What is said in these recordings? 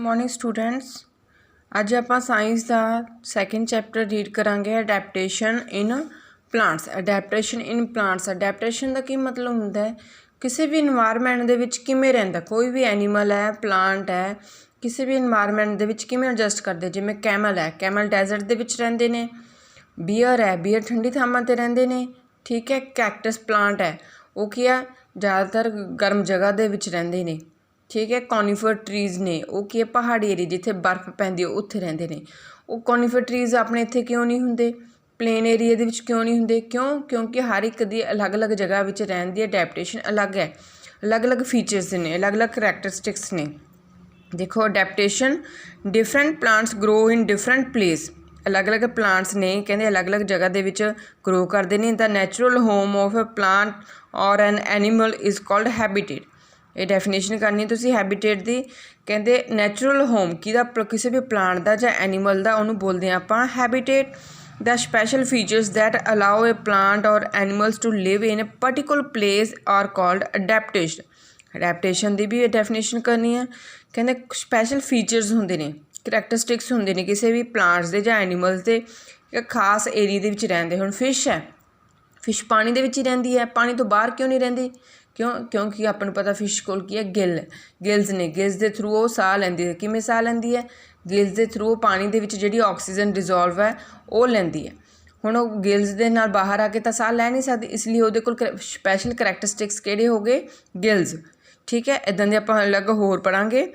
Morning students. अज आप science का second chapter read करांगे adaptation in plants. Adaptation in plants, adaptation का की मतलब होंदा है किसी भी इन्वायरमेंट दे विच किवें रहिंदा। कोई भी एनीमल है, प्लांट है, किसी भी इन्वायरमेंट दे विच किवें एडजस्ट करदे। जिवें कैमल है, कैमल डेजर्ट दे विच रहिंदे ने। बीयर है, बीयर ठंडी थावां ते रहिंदे ने। ठीक है। कैक्टस प्लांट है, वो की है ज़्यादातर गर्म जगह दे विच रहिंदे ने। ठीक है। कॉनीफर ट्रीज़ ने, वो की है पहाड़ी एरिया जिथे बर्फ पैंदी उत्थे रहिंदे ने। वो कॉनीफर ट्रीज़ अपने इत्थे क्यों नहीं हुंदे, प्लेन एरिया दे विच क्यों नहीं हुंदे? क्योंकि हर एक दी अलग अलग जगह विच रहन दी अडैप्टेशन अलग है, अलग अलग फीचर्स ने, अलग अलग करैक्टरिस्टिक्स ने। देखो adaptation, different plants grow in different place. अलग अलग प्लांट्स ने कहते अलग अलग जगह दे विच ग्रो करते हैं। The natural home of a plant or an animal is called habitat. ये डेफिनेशन करनी तुसी हैबिटेट दी। कहते नैचुरल होम किहदा, किसी भी प्लांट का जां एनीमल का, उन्होंने बोलते हैं आपां habitat. The special features that allow a plant or animals to live in a particular place are called adaptation. Adaptation की भी डेफिनेशन करनी है। कहते स्पैशल फीचर्स होंदे ने, करैक्टरिस्टिक्स होंदे ने किसी भी प्लांट्स के जां एनीमल्स के एक खास एरिया दे विच रहिंदे। हुण फिश है, फिश पानी दे विच ही रहिंदी है, पानी तो बाहर क्यों नहीं रहिंदी? क्योंकि आपां नूं पता फिश कोल की है गिल, गिल्स ने, गिल्स के थ्रू वो साह लैंदी है। किवें साह लैंदी है? गिल्स के थ्रू पानी दे विच जिहड़ी ऑक्सीजन डिजोल्व है वो लैंदी है। हुण वो गिल्स दे नाल बाहर आके तो साह लै नहीं सकदी, इसलिए उहदे कोल स्पैशल करैक्टरिस्टिक्स किहड़े हो गए? गिल्स। ठीक है। इदां दे आपां अलग होर पढ़ांगे।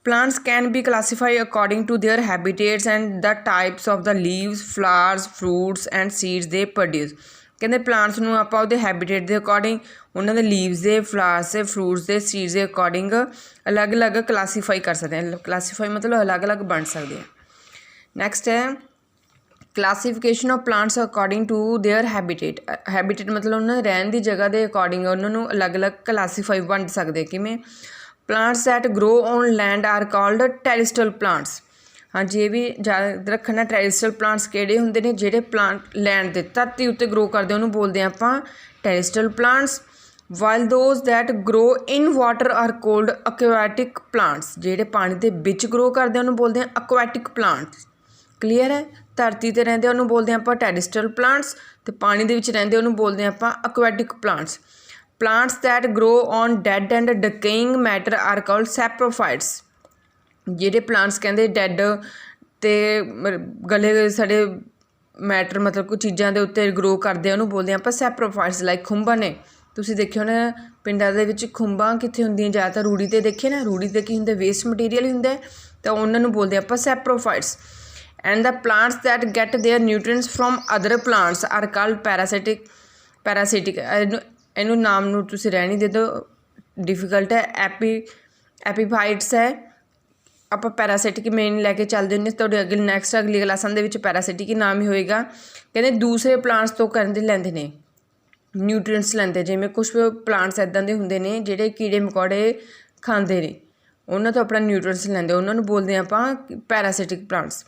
Plants can be classify according to their habitats and the types of the leaves, flowers, fruits and seeds they produce. कहते प्लांट्स नूं आपां उहदे हैबिटेट के अकॉर्डिंग, उन्होंने लीव्स के, फ्लावर्स के, फ्रूट्स के, सीड्स के अकॉर्डिंग अलग अलग क्लासीफाई कर सकते हैं। क्लासीफाई मतलब अलग अलग बन सकते हैं। नैक्सट है classification of plants according to their habitat. Habitat मतलब उन्होंने रहन की जगह के अकॉर्डिंग उन्होंने अलग अलग क्लासीफाई बन सकते। किवें? Plants that grow on land are called terrestrial plants. हाँ जी, ये भी याद रखना। टेरेस्ट्रियल प्लांट्स किहड़े हुंदे ने? जिहड़े प्लांट लैंड ते, धरती उत्ते ग्रो करदे उहनूं बोलदे आपां terrestrial plants. While those that grow in water are called aquatic plants. जिहड़े पानी दे विच ग्रो करदे उहनूं बोलदे हैं एक्वाटिक प्लांट्स। क्लीयर है? धरती ते रहिंदे उहनूं बोलदे आपां टेरेस्ट्रियल प्लांट्स, ते पानी दे विच रहिंदे उहनूं बोलदे आपां aquatic plants. Plants that grow on dead and decaying matter are called saprophytes. जिहड़े प्लांट्स कहते डैड ते गले सड़े मैटर मतलब कोई चीज़ों के उत्ते ग्रो करते हैं, उन्होंने बोलते हैं आपां सैप्रोफाइट्स। लाइक खुंबां ने, तुसीं देखियो ना पिंडां दे विच खुंबां कित्थे हुंदियां? ज़्यादातर रूढ़ी ते देखे ना, रूढ़ी ते की हुंदा? वेस्ट मटीरियल ही हुंदा है, तो उन्होंने बोलते हैं आपां saprophytes. And the plants that get their nutrients from other plants are called parasitic. Parasitic इनू नाम नूं तुसीं रहने दे दो, डिफिकल्ट है। एपीफाइट्स है। आप पैरासिटिक मेन लैके चलते हैं तो अगली क्लासां दे विच पैरासिटिक ही नाम ही होएगा। कहते दूसरे प्लांट्स तो कहते लैंदे ने न्यूट्रिएंट्स लैंदे, जिवें कुछ प्लांट्स इदां दे हुंदे ने जिहड़े कीड़े मकोड़े खांदे ने, उन्हां तो अपना न्यूट्रिएंट्स लैंदे, उन्हां नूं बोलदे आपां parasitic plants.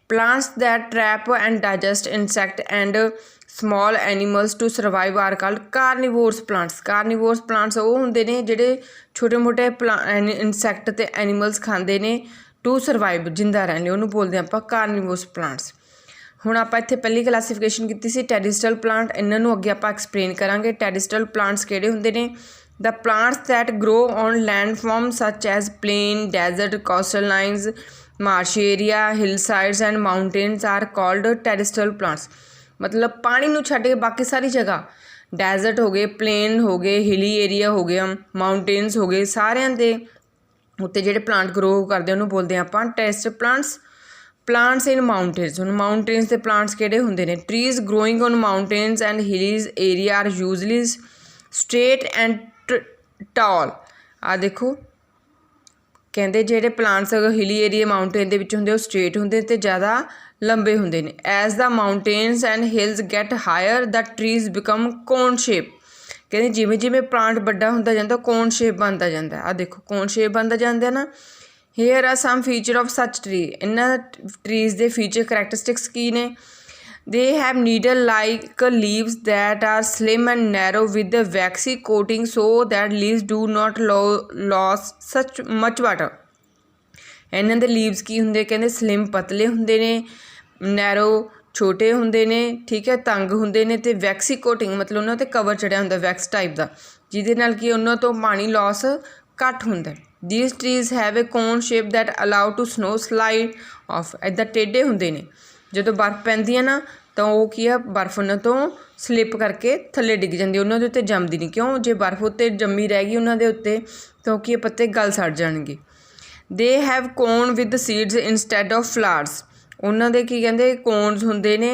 Plants that trap and digest insect and small animals to survive are called carnivorous plants. Carnivorous plants वो हुंदे ने जिहड़े छोटे मोटे इंसैक्ट ते एनीमल्स खांदे ने टू सर्वाइव, जिंदा रहने, उन्होंने बोलते हैं आपां कार्निवोरस प्लांट्स। हुण आपां इत्थे पहली क्लासीफिकेशन कीती सी टेरेस्ट्रियल प्लांट, इन्हां नूं अगे आपां एक्सप्लेन करांगे। टेरेस्ट्रियल प्लांट्स किहड़े हुंदे ने? The plants that grow on land form such as plain, desert, coastal lines, marshy area, hill sides and mountains are called terrestrial plants. मतलब पानी नूं छड्ड के बाकी सारी जगह, डेजर्ट हो गए, प्लेन हो गए, हिली एरिया हो गया, माउंटेन्स हो गए, सारियां दे उत्ते जिहड़े प्लांट ग्रो करते उन्होंने बोलते हैं आपां terrestrial plants. Plants in mountains, हुण माउंटेन्स के प्लांट्स किहड़े हुंदे ने? Trees growing on mountains and hilly area are usually straight and tall. आ देखो कहते जिहड़े प्लांट्स हिली एरिया माउंटेन दे विच हुंदे वो स्ट्रेट हुंदे ते ज़्यादा लंबे हुंदे ने। As the mountains and hills get higher the trees become cone shape. कहते जिमें जिमें प्लांट बड़ा होंदा जांदा कोन शेप बनता जाता है। आ देखो कोन शेप बनता जाता है ना। Here are some feature of such tree. इन्हां ट्रीज के फीचर करैक्टरिस्टिक्स की ने? They have needle like leaves that are slim and narrow with waxy coating so that leaves do not loss such much water. इन्हां दे leaves की हुंदे कहंदे slim पतले हुंदे ने, नैरो छोटे हुंदे ने, ठीक है, तंग हुंदे ने ते वैक्सी कोटिंग मतलब उन्हां ते कवर चढ़िया हुंदा वैक्स टाइप दा, जिहदे नाल कि उन्हां तो पानी लॉस घट हुंदा। These trees have a cone shape that allow to snow slide off, इदां टेढ़े हुंदे ने, जदों बर्फ पैंदी है ना तो वो की है बर्फ उन्हां तो स्लिप करके थल्ले डिग जाती, उन्होंने उत्ते जमदी नहीं, क्यों जे बर्फ उत्ते जम्मी रहेगी उन्होंने उत्ते तो कि पत्ते गल सड़ जाएंगे। They have cone with seeds instead of flowers, उन्होंने की कहते कोन्स होंगे ने,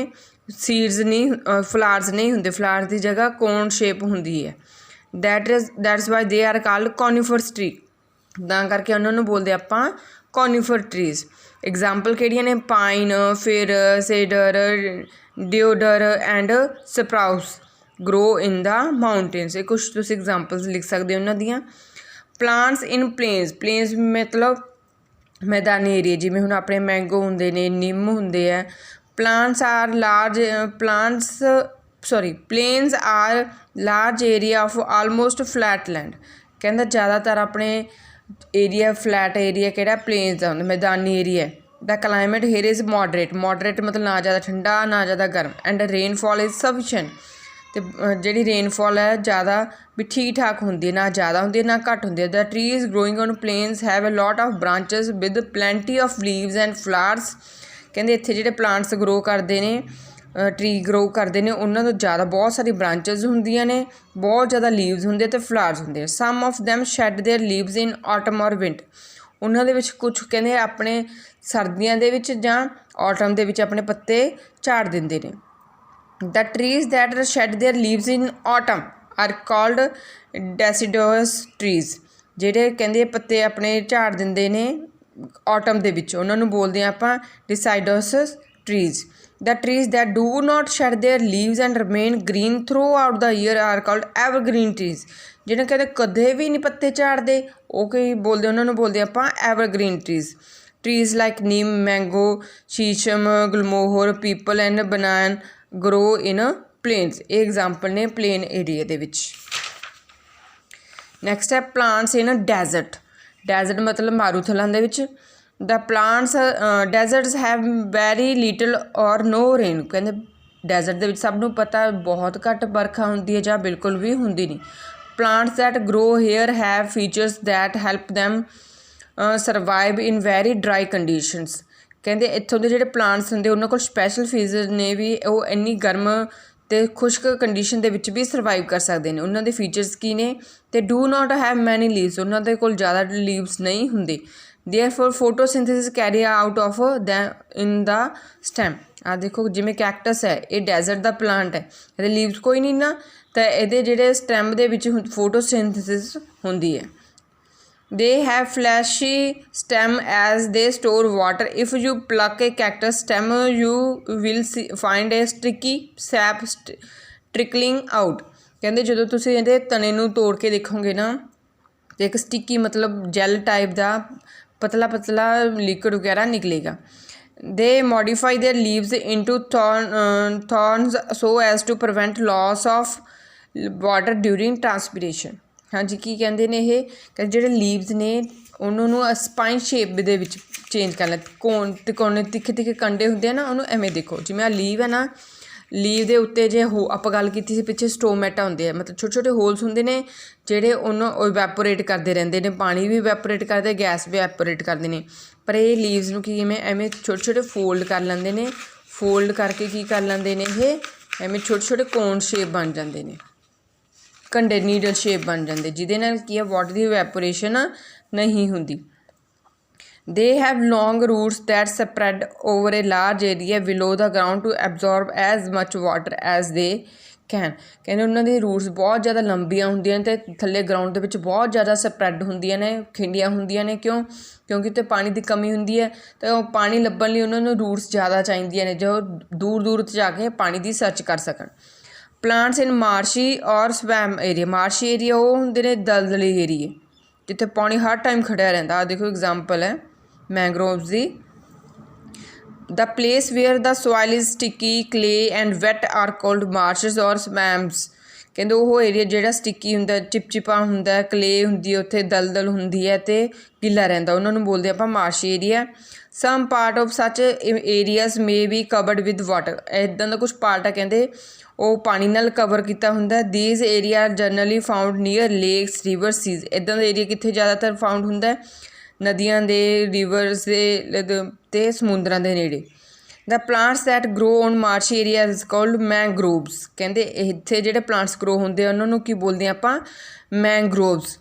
सीड्स नहीं, फ्लावर्स नहीं होंगे, फ्लावर्स की जगह कोन शेप होंगी है। That's why they are called coniferous tree, तां करके उन्होंने बोलते आपां कॉनीफर ट्रीज। एग्जाम्पल किहड़ियां ने, पाइन, फिर, cedar, deodar and spruce grow in the mountains. ये कुछ तुसीं एग्जाम्पल्स लिख सकते हो उन्हां दियां। प्लांट्स इन प्लेन्स, प्लेन्स मतलब मैदानी एरिया, जिवें हुण अपने मैंगो हुंदे ने, निम हुंदे है। Plants are large, plains are large area of almost flat land, कहंदा ज़्यादातर अपने एरिया फ्लैट एरिया किहड़ा प्लेन्स दा हुंदा, मैदानी एरिया है। The climate here is moderate, moderate मतलब ना ज़्यादा ठंडा ना ज़्यादा गर्म, एंड रेनफॉल इज़ सफिशेंट, तो जी रेनफॉल है ज़्यादा भी ठीक ठाक होंगी है, ना ज़्यादा होंगी है ना घट होंगी है। The trees growing on plains have a lot of branches with plenty of leaves and flowers, कहते इत्थे जिहड़े प्लांट्स ग्रो करते हैं, ट्री ग्रो करते हैं, उन्होंने तो ज़्यादा बहुत सारी ब्रांचेस होंदियां ने, बहुत ज़्यादा लीव्स होंगे तो फ्लावर्स होंगे। Some of them shed their leaves in autumn और विंटर, उन्होंने विच कुछ कहते अपने सर्दियों के विच जां ऑटम दे विच अपने पत्ते झाड़ देंदे ने। The trees that shed their leaves in autumn are called deciduous trees, जिहड़े कहते पत्ते अपने झाड़ देंदे ने ऑटम दे विच, उन्होंने बोलते हैं आपां deciduous trees. The trees that do not shed their leaves and remain green throughout the year are called evergreen trees, जिन्हें कहते कदे भी नहीं पत्ते झाड़ते वो कई बोलते, उन्होंने बोलते आपां evergreen trees. Trees like neem, mango, shisham, gulmohar, peepal and banyan grow in plains, ये एग्जाम्पल ने प्लेन एरिया दे विच। नैक्सट है प्लांट्स इन डेजर्ट, डेजर्ट मतलब मारूथलां दे विच। The plants deserts have very little or no rain, कहते डेजर्ट दे विच सब नूं पता बहुत घट बरखा होंदी है जां बिल्कुल भी होंदी नहीं। Plants that grow here have features that help them survive in very dry conditions, ਕਹਿੰਦੇ ਇੱਥੋਂ ਦੇ ਜਿਹੜੇ ਪਲਾਂਟਸ ਹੁੰਦੇ ਉਹਨਾਂ ਕੋਲ ਸਪੈਸ਼ਲ ਫੀਚਰ ਨੇ ਵੀ, ਉਹ ਇੰਨੀ ਗਰਮ ਅਤੇ ਖੁਸ਼ਕ ਕੰਡੀਸ਼ਨ ਦੇ ਵਿੱਚ ਵੀ ਸਰਵਾਈਵ ਕਰ ਸਕਦੇ ਨੇ। ਉਹਨਾਂ ਦੇ ਫੀਚਰਸ ਕੀ ਨੇ, ਅਤੇ do not have many leaves, ਉਹਨਾਂ ਦੇ ਕੋਲ ਜ਼ਿਆਦਾ ਲੀਵਸ ਨਹੀਂ ਹੁੰਦੇ। Therefore photosynthesis carry out of the in the stem, ਆ ਦੇਖੋ ਜਿਵੇਂ ਕੈਕਟਸ ਹੈ, ਇਹ ਡੈਜ਼ਰਟ ਦਾ ਪਲਾਂਟ ਹੈ, ਇਹਦੇ ਲੀਵਸ ਕੋਈ ਨਹੀਂ ਨਾ, ਤਾਂ ਇਹਦੇ ਜਿਹੜੇ ਸਟੈਮ ਦੇ ਵਿੱਚ ਫੋਟੋਸਿੰਥੇਸਿਸ ਹੁੰਦੀ ਹੈ। They have fleshy stem as they store water. If you pluck a cactus stem, you will find a sticky sap trickling out. ਕਹਿੰਦੇ ਜਦੋਂ ਤੁਸੀਂ ਇਹਦੇ ਤਣੇ ਨੂੰ ਤੋੜ ਕੇ ਦੇਖੋਗੇ ਨਾ, ਤੇ ਇੱਕ ਸਟਿੱਕੀ ਮਤਲਬ ਜੈਲ ਟਾਈਪ ਦਾ ਪਤਲਾ ਪਤਲਾ ਲਿਕੁਇਡ ਵਗੈਰਾ ਨਿਕਲੇਗਾ। They modify their leaves into thorns so as to prevent loss of water during transpiration. ਹਾਂਜੀ ਕੀ ਕਹਿੰਦੇ ਨੇ ਇਹ, ਕਿ ਜਿਹੜੇ ਲੀਵਸ ਨੇ ਉਹਨਾਂ ਨੂੰ ਸਪਾਈਨ ਸ਼ੇਪ ਦੇ ਵਿੱਚ ਚੇਂਜ ਕਰ ਲੈ, ਤਿਕੋਣੇ ਤਿੱਖੇ ਤਿੱਖੇ ਕੰਡੇ ਹੁੰਦੇ ਆ ਨਾ, ਉਹਨੂੰ ਐਵੇਂ ਦੇਖੋ ਜਿਵੇਂ ਆ ਲੀਵ ਹੈ ਨਾ, ਲੀਵ ਦੇ ਉੱਤੇ ਜੇ ਆਪਾਂ ਗੱਲ ਕੀਤੀ ਸੀ ਪਿੱਛੇ ਸਟੋਮੈਟਾ ਹੁੰਦੇ ਆ, ਮਤਲਬ ਛੋਟੇ ਛੋਟੇ ਹੋਲਸ ਹੁੰਦੇ ਨੇ ਜਿਹੜੇ ਉਹਨੂੰ ਇਵੈਪੋਰੇਟ ਕਰਦੇ ਰਹਿੰਦੇ ਨੇ, ਪਾਣੀ ਵੀ ਇਵੈਪੋਰੇਟ ਕਰਦੇ, ਗੈਸ ਵੀ ਇਵੈਪੋਰੇਟ ਕਰਦੇ ਨੇ, ਪਰ ਇਹ ਲੀਵਸ ਨੂੰ ਕਿਵੇਂ ਐਵੇਂ ਛੋਟੇ ਛੋਟੇ ਫੋਲਡ ਕਰ ਲੈਂਦੇ ਨੇ, ਫੋਲਡ ਕਰਕੇ ਕੀ ਕਰ ਲੈਂਦੇ ਨੇ ਇਹ ਐਵੇਂ ਛੋਟੇ ਛੋਟੇ ਕੋਨ ਸ਼ੇਪ ਬਣ ਜਾਂਦੇ ਨੇ, ਕੰਡੇ ਨੀਡਲ ਸ਼ੇਪ ਬਣ ਜਾਂਦੇ, ਜਿਹਦੇ ਨਾਲ ਕੀ ਹੈ ਵਾਟਰ ਦੀ ਇਵੈਪੋਰੇਸ਼ਨ ਨਹੀਂ ਹੁੰਦੀ। They have long roots that spread over a large area below the ground to absorb as much water as they can, ਕਹਿੰਦੇ ਉਹਨਾਂ ਦੀ ਰੂਟਸ ਬਹੁਤ ਜ਼ਿਆਦਾ ਲੰਬੀਆਂ ਹੁੰਦੀਆਂ ਨੇ ਅਤੇ ਥੱਲੇ ਗਰਾਊਂਡ ਦੇ ਵਿੱਚ ਬਹੁਤ ਜ਼ਿਆਦਾ ਸਪਰੈਡ ਹੁੰਦੀਆਂ ਨੇ, ਖਿੰਡੀਆਂ ਹੁੰਦੀਆਂ ਨੇ, ਕਿਉਂਕਿ ਉੱਥੇ ਪਾਣੀ ਦੀ ਕਮੀ ਹੁੰਦੀ ਹੈ, ਅਤੇ ਉਹ ਪਾਣੀ ਲੱਭਣ ਲਈ ਉਹਨਾਂ ਨੂੰ ਰੂਟਸ ਜ਼ਿਆਦਾ ਚਾਹੀਦੀਆਂ ਨੇ ਜੋ ਦੂਰ ਦੂਰ ਜਾ ਕੇ ਪਾਣੀ ਦੀ ਸਰਚ ਕਰ ਸਕਣ। ਪਲਾਂਟਸ ਇਨ ਮਾਰਸ਼ੀ ਔਰ ਸਵੈਮ ਏਰੀਆ, ਮਾਰਸ਼ੀ ਏਰੀਆ ਉਹ ਹੁੰਦੇ ਨੇ ਦਲਦਲੀ ਏਰੀਏ ਜਿੱਥੇ ਪਾਣੀ ਹਰ ਟਾਈਮ ਖੜਿਆ ਰਹਿੰਦਾ। ਆਹ ਦੇਖੋ ਐਗਜ਼ਾਮਪਲ ਹੈ ਮੈਂਗਰੋਵਸ ਦੀ। The place where the soil is sticky, clay and wet are called marshes or swamps, ਕਹਿੰਦੇ ਉਹ ਏਰੀਆ ਜਿਹੜਾ ਸਟਿੱਕੀ ਹੁੰਦਾ, ਚਿਪਚਿਪਾ ਹੁੰਦਾ, ਕਲੇ ਹੁੰਦੀ ਹੈ ਉੱਥੇ, ਦਲਦਲ ਹੁੰਦੀ ਹੈ ਅਤੇ ਗਿੱਲਾ ਰਹਿੰਦਾ, ਉਹਨਾਂ ਨੂੰ ਬੋਲਦੇ ਆਪਾਂ marshy area. Some part of such areas may be covered with water, ਇੱਦਾਂ ਦਾ ਕੁਛ ਪਾਰਟ ਆ ਕਹਿੰਦੇ ਉਹ ਪਾਣੀ ਨਾਲ ਕਵਰ ਕੀਤਾ ਹੁੰਦਾ। These area generally found near lakes, river, seas, ਇੱਦਾਂ ਦਾ ਏਰੀਆ ਕਿੱਥੇ ਜ਼ਿਆਦਾਤਰ ਫਾਊਂਡ ਹੁੰਦਾ, ਨਦੀਆਂ ਦੇ, ਰਿਵਰਸ ਦੇ ਅਤੇ ਸਮੁੰਦਰਾਂ ਦੇ ਨੇੜੇ। The plants that grow on marshy area is called mangroves, ਕਹਿੰਦੇ ਇੱਥੇ ਜਿਹੜੇ ਪਲਾਂਟਸ ਗਰੋ ਹੁੰਦੇ ਆ ਉਹਨਾਂ ਨੂੰ ਕੀ ਬੋਲਦੇ ਆ ਆਪਾਂ, mangroves.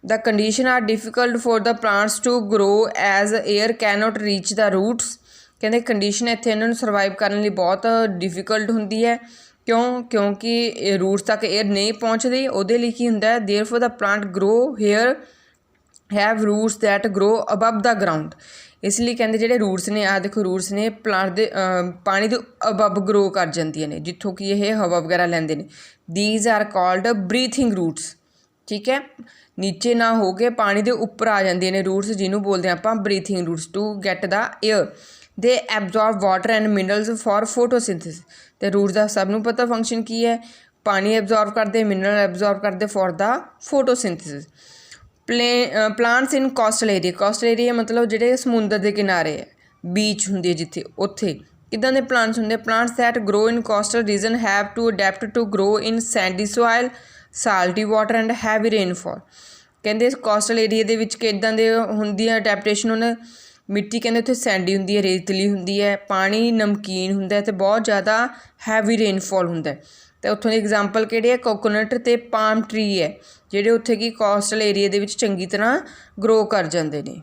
The condition are difficult for the plants to grow as air cannot reach the roots, ਕਹਿੰਦੇ ਕੰਡੀਸ਼ਨ ਇੱਥੇ ਇਹਨਾਂ ਨੂੰ ਸਰਵਾਈਵ ਕਰਨ ਲਈ ਬਹੁਤ ਡਿਫੀਕਲਟ ਹੁੰਦੀ ਹੈ। ਕਿਉਂਕਿ ਰੂਟਸ ਤੱਕ ਏਅਰ ਨਹੀਂ ਪਹੁੰਚਦੀ, ਉਹਦੇ ਲਈ ਕੀ ਹੁੰਦਾ, therefore the plant grow here have roots that grow above the ground, ਇਸ ਲਈ ਕਹਿੰਦੇ ਜਿਹੜੇ ਰੂਟਸ ਨੇ, ਆਹ ਦੇਖੋ ਰੂਟਸ ਨੇ ਪਲਾਂਟ ਦੇ ਪਾਣੀ ਦੇ ਅਬਵ ਗਰੋ ਕਰ ਜਾਂਦੀਆਂ ਨੇ, ਜਿੱਥੋਂ ਕਿ ਇਹ ਹਵਾ ਵਗੈਰਾ ਲੈਂਦੇ ਨੇ। These are called breathing roots, ਠੀਕ ਹੈ, ਨੀਚੇ ਨਾ ਹੋ ਕੇ ਪਾਣੀ ਦੇ ਉੱਪਰ ਆ ਜਾਂਦੀਆਂ ਨੇ ਰੂਟਸ, ਜਿਹਨੂੰ ਬੋਲਦੇ ਆਪਾਂ breathing roots. To get the air they absorb water and minerals for photosynthesis, ਅਤੇ ਰੂਟਸ ਦਾ ਸਭ ਨੂੰ ਪਤਾ ਫੰਕਸ਼ਨ ਕੀ ਹੈ, ਪਾਣੀ ਐਬਜ਼ੋਰਬ ਕਰਦੇ, ਮਿਨਰਲ ਐਬਜ਼ੋਰਬ ਕਰਦੇ for the photosynthesis. Plants in coastal area, coastal area ਮਤਲਬ ਜਿਹੜੇ ਸਮੁੰਦਰ ਦੇ ਕਿਨਾਰੇ ਹੈ, ਬੀਚ ਹੁੰਦੀ ਹੈ ਜਿੱਥੇ, ਉੱਥੇ ਕਿੱਦਾਂ ਦੇ ਪਲਾਂਟਸ ਹੁੰਦੇ, plants that grow in coastal region have to adapt to grow in sandy soil, salty water and heavy rainfall, ਕਹਿੰਦੇ ਕੋਸਟਲ ਏਰੀਆ ਦੇ ਵਿੱਚ ਕਿੱਦਾਂ ਦੇ ਹੁੰਦੀ ਹੈ ਅਡੈਪਟੇਸ਼ਨ, ਉਹਨੇ ਮਿੱਟੀ ਕਹਿੰਦੇ ਉੱਥੇ ਸੈਂਡੀ ਹੁੰਦੀ ਹੈ, ਰੇਤਲੀ ਹੁੰਦੀ ਹੈ, ਪਾਣੀ ਨਮਕੀਨ ਹੁੰਦਾ ਅਤੇ ਬਹੁਤ ਜ਼ਿਆਦਾ ਹੈਵੀ ਰੇਨਫॉल ਹੁੰਦਾ। ਅਤੇ ਉੱਥੋਂ ਦੀ ਐਗਜ਼ਾਮਪਲ ਕਿਹੜੇ ਆ, ਕੋਕੋਨਟ ਅਤੇ ਪਾਮ ਟਰੀ ਹੈ, ਜਿਹੜੇ ਉੱਥੇ ਕੀ ਕੋਸਟਲ ਏਰੀਆ ਦੇ ਵਿੱਚ ਚੰਗੀ ਤਰ੍ਹਾਂ ਗਰੋ ਕਰ ਜਾਂਦੇ ਨੇ।